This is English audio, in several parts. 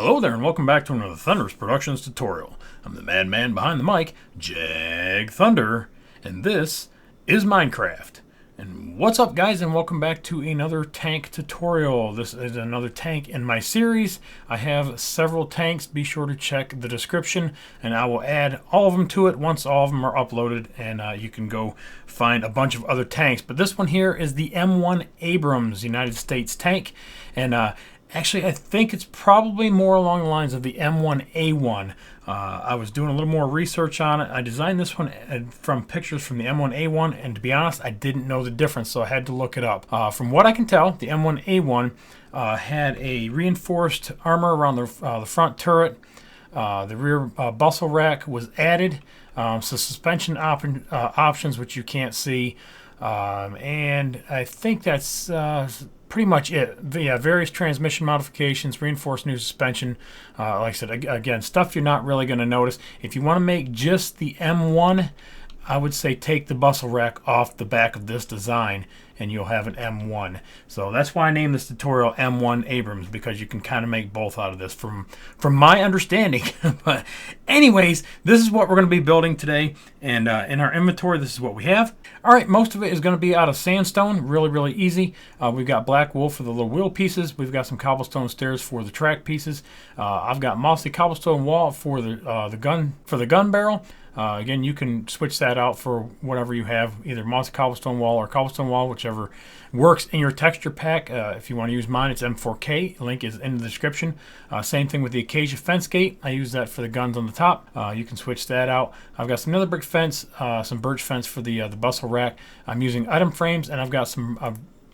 Hello there and welcome back to another Thunderous Productions tutorial. I'm the madman behind the mic, Jag Thunder, and this is Minecraft. And what's up guys, and welcome back to another tank tutorial. This is another tank in my series. I have several tanks. Be sure to check the description and I will add all of them to it once all of them are uploaded, and you can go find a bunch of other tanks. But this one here is the M1 Abrams United States tank, and actually, I think it's probably more along the lines of the M1A1. I was doing a little more research on it. I designed this one from pictures from the M1A1, and to be honest, I didn't know the difference, so I had to look it up. From what I can tell, the M1A1 had a reinforced armor around the front turret. The rear bustle rack was added, so suspension options, which you can't see, and I think that's pretty much it. Yeah, various transmission modifications, reinforced new suspension. Like I said, again, stuff you're not really going to notice. If you want to make just the M1, I would say take the bustle rack off the back of this design and you'll have an M1. So that's why I named this tutorial M1 Abrams, because you can kind of make both out of this from my understanding. But anyways, this is what we're going to be building today, and in our inventory this is what we have. Alright, most of it is going to be out of sandstone, really easy. We've got black wool for the little wheel pieces. We've got some cobblestone stairs for the track pieces. I've got mossy cobblestone wall for the gun barrel. Again, you can switch that out for whatever you have, either mossy cobblestone wall or cobblestone wall, whichever works in your texture pack. If you want to use mine, it's M4K. Link is in the description. Same thing with the acacia fence gate. I use that for the guns on the top. You can switch that out. I've got some nether brick fence, some birch fence for the bustle rack. I'm using item frames, and I've got some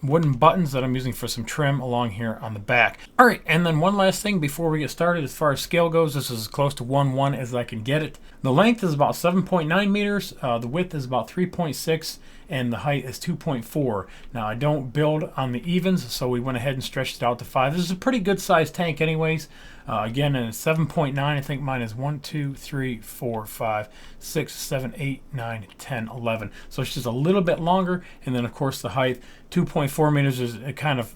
wooden buttons that I'm using for some trim along here on the back. Alright, and then one last thing before we get started. As far as scale goes, this is as close to 1:1 as I can get it. The length is about 7.9 meters, the width is about 3.6, and the height is 2.4. Now I don't build on the evens, so we went ahead and stretched it out to 5. This is a pretty good sized tank anyways. Again, and it's 7.9. I think mine is 1, 2, 3, 4, 5, 6, 7, 8, 9, 10, 11. So it's just a little bit longer, and then of course the height, 2.4 meters, is kind of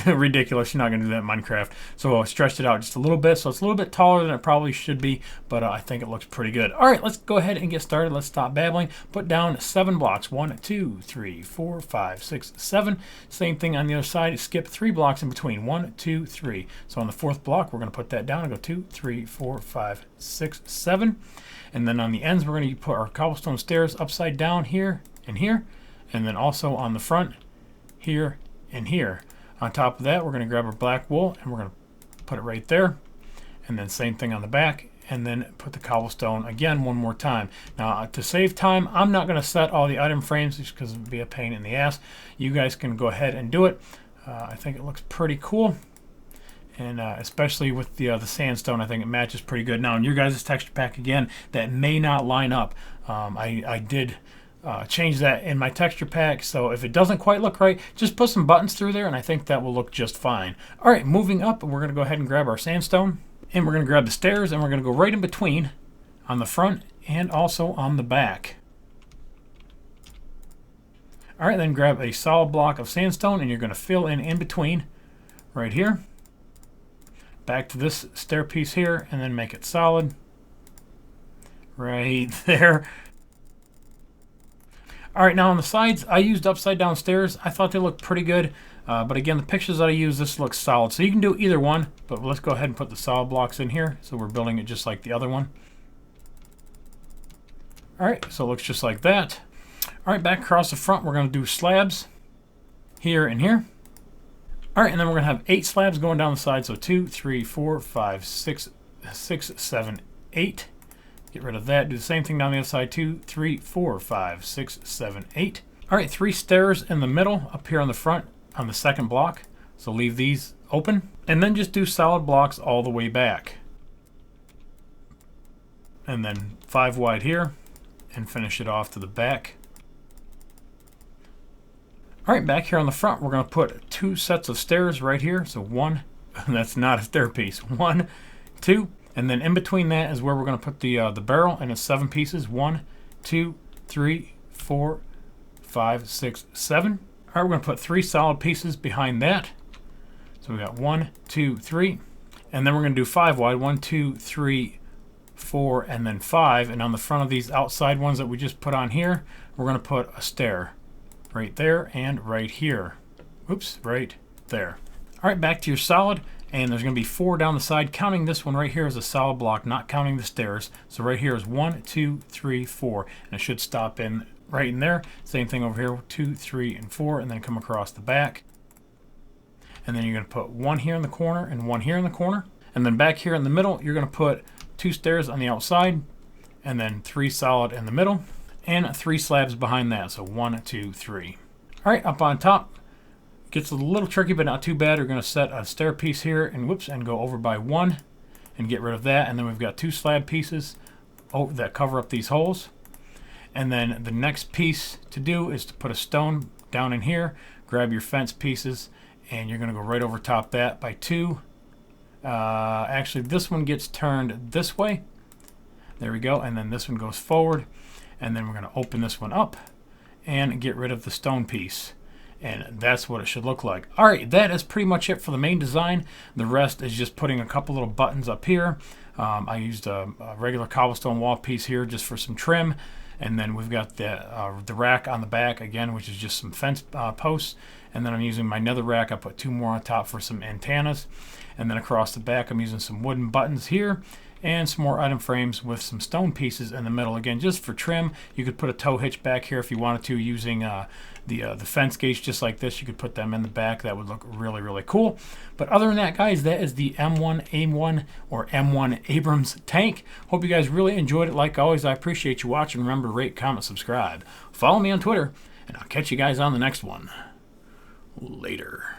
ridiculous. You're not going to do that in Minecraft. So I stretched it out just a little bit, so it's a little bit taller than it probably should be, but I think it looks pretty good. All right, let's go ahead and get started. Let's stop babbling. Put down 7 blocks. 1, 2, 3, 4, 5, 6, 7. Same thing on the other side. Skip 3 blocks in between. 1, 2, 3. So on the 4th block, we're going to put that down and go 2, 3, 4, 5, 6, 7. And then on the ends, we're going to put our cobblestone stairs upside down here and here, and then also on the front here and here. On top of that, we're going to grab our black wool and we're going to put it right there, and then same thing on the back, and then put the cobblestone again one more time. Now to save time, I'm not going to set all the item frames just because it would be a pain in the ass. You guys can go ahead and do it. I think it looks pretty cool, and especially with the sandstone, I think it matches pretty good. Now in your guys' texture pack, again, that may not line up. I did change that in my texture pack, so if it doesn't quite look right, just put some buttons through there and I think that will look just fine. Alright, moving up, we're going to go ahead and grab our sandstone, and we're going to grab the stairs, and we're going to go right in between on the front and also on the back. Alright, then grab a solid block of sandstone and you're going to fill in between right here, back to this stair piece here, and then make it solid right there. Alright, now on the sides, I used upside down stairs. I thought they looked pretty good, but again, the pictures that I used, this looks solid. So you can do either one, but let's go ahead and put the solid blocks in here, so we're building it just like the other one. Alright, so it looks just like that. Alright, back across the front, we're going to do slabs here and here. Alright, and then we're going to have 8 slabs going down the side, so 2, 3, 4, 5, 6, 7, 8. Get rid of that. Do the same thing down the other side. 2, 3, 4, 5, 6, 7, 8. Alright, 3 stairs in the middle up here on the front on the 2nd block. So leave these open. And then just do solid blocks all the way back. And then 5 wide here. And finish it off to the back. Alright, back here on the front, we're going to put 2 sets of stairs right here. So 1, that's not a stair piece. 1, 2. And then in between that is where we're going to put the barrel, and it's 7 pieces. 1, 2, 3, 4, 5, 6, 7. All right, we're going to put 3 solid pieces behind that. So we got 1, 2, 3. And then we're going to do 5 wide. 1, 2, 3, 4, and then 5. And on the front of these outside ones that we just put on here, we're going to put a stair right there and right here. Oops, right there. All right, back to your solid. And there's going to be 4 down the side, counting this one right here as a solid block, not counting the stairs. So right here is 1, 2, 3, 4. And it should stop in right in there. Same thing over here, 2, 3, and 4, and then come across the back. And then you're going to put 1 here in the corner and 1 here in the corner. And then back here in the middle, you're going to put 2 stairs on the outside, and then 3 solid in the middle, and 3 slabs behind that. So 1, 2, 3. All right, up on top. Gets a little tricky, but not too bad. We're going to set a stair piece here and and go over by 1 and get rid of that. And then we've got 2 slab pieces that cover up these holes. And then the next piece to do is to put a stone down in here, grab your fence pieces, and you're going to go right over top that by 2. Actually, this one gets turned this way. There we go. And then this one goes forward. And then we're going to open this one up and get rid of the stone piece. And that's what it should look like. All right, that is pretty much it for the main design. The rest is just putting a couple little buttons up here. I used a regular cobblestone wall piece here just for some trim. And then we've got the rack on the back again, which is just some fence posts. And then I'm using my nether rack. I put 2 more on top for some antennas. And then across the back, I'm using some wooden buttons here and some more item frames with some stone pieces in the middle. Again, just for trim. You could put a tow hitch back here if you wanted to, using the fence gates just like this. You could put them in the back. That would look really, really cool. But other than that, guys, that is the M1 or M1 Abrams tank. Hope you guys really enjoyed it. Like always, I appreciate you watching. Remember, rate, comment, subscribe. Follow me on Twitter, and I'll catch you guys on the next one. Later.